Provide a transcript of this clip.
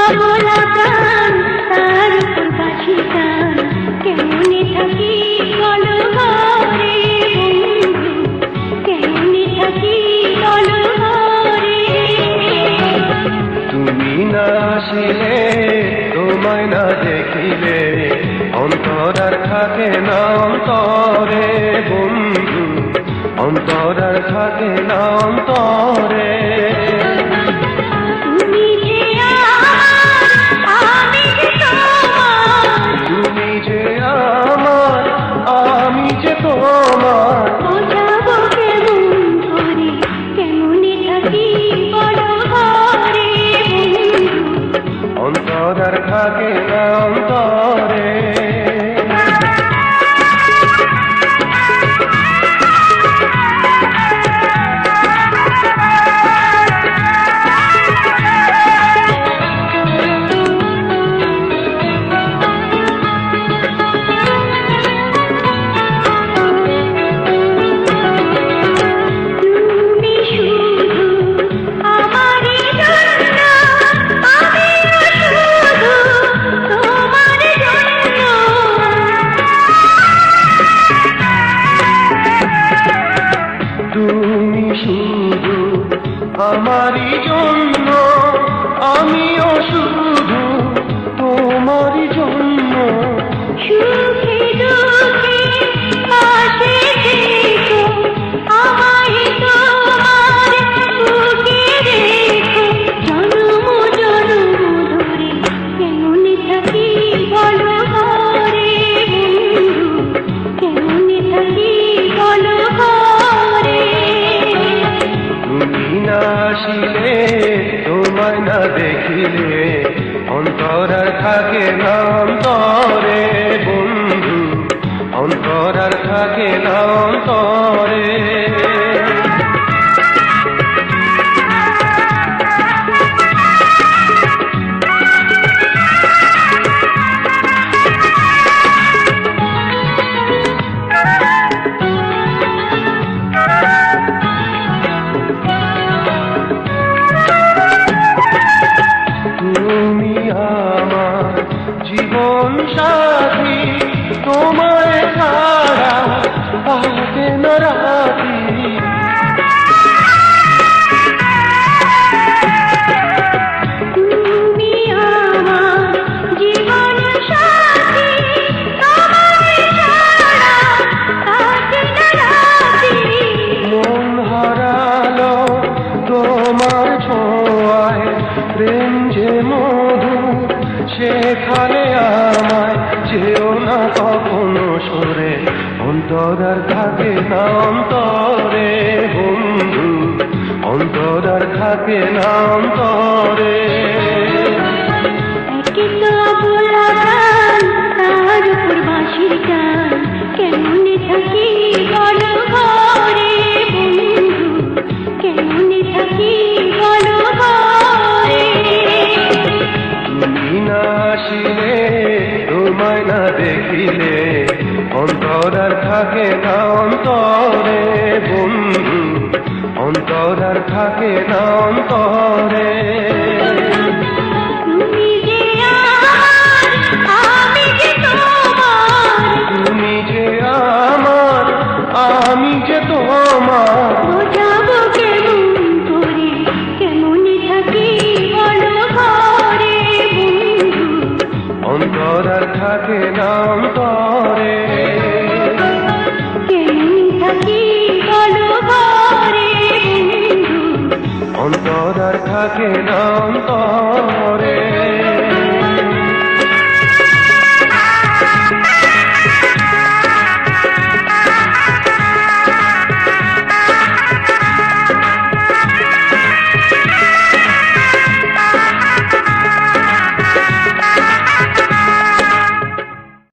অবলা প্রাণ তার উপর বাঁশি টান, কেমনে থাকি বলো ঘরে বন্ধু, কেমনে থাকি বলো ঘরে। তুমি না আসিলে, তোমায় না দেখিলে, অন্তর আর থাকে না অন্তরে বন্ধু, অন্তর আর থাকে না অন্তরে। তুমি যে আমার, আমি যে তোমার, তুমি যে আমার, আমি যে তোমার, বোঝাবো কেমন করে, কেমনে থাকি বলো ঘরে বন্ধু। অন্তর আর থাকে না অন্তরে। তুমি শুধু আমারই জন্য, আমিও শুধু তোমার জন্য। তুমি শুধু আমারই জন্য, আমিও শুধু তোমারই জন্য। সুখে দুঃখে পাশে থেকো, আমায় তোমার বুকে রেখো, জন্ম জন্ম ধরে কেমনে থাকি বলো ঘরে বন্ধু, কেমনে থাকি বলো ঘরে। তুমি না আসিলে, তোমায় না দেখিলে, অন্তর আর থাকে না অন্তরে বন্ধু, অন্তর আর থাকে না অন্তরে। তুমি আমার জীবন সাথী, তোমায় ছাড়া কাটে না রাতি। তুমি আমার জীবন সাথী, তোমায় ছাড়া কাটে না রাতি। মন হারালো তোমার ছোঁয়ায়, প্রেম যে মধু সেখানে আমায় যেও না কখনো সরে, অন্তর আর থাকে না অন্তরে বন্ধু, অন্তর আর থাকে না অন্তরে। একে তো অবলা প্রাণ তার উপর বাঁশি টান, কেমনে থাকি বলো ঘরে বন্ধু, কেমনে থাকি বলো ঘরে। তুমি না আসিলে, তোমায় না দেখিলে, অন্তর আর থাকে না অন্তরে বন্ধু, অন্তর আর থাকে না অন্তরে। তুমি যে আমার, আমি যে তোমার, তুমি যে আমার, আমি যে তোমার, বোঝাবো কেমন করে, কেমনে থাকি বলো ঘরে বন্ধু। অন্তর আর থাকে না অন্তরে। কেমনে থাকি বলো ঘরে বন্ধু। অন্তর আর থাকে না অন্তরে।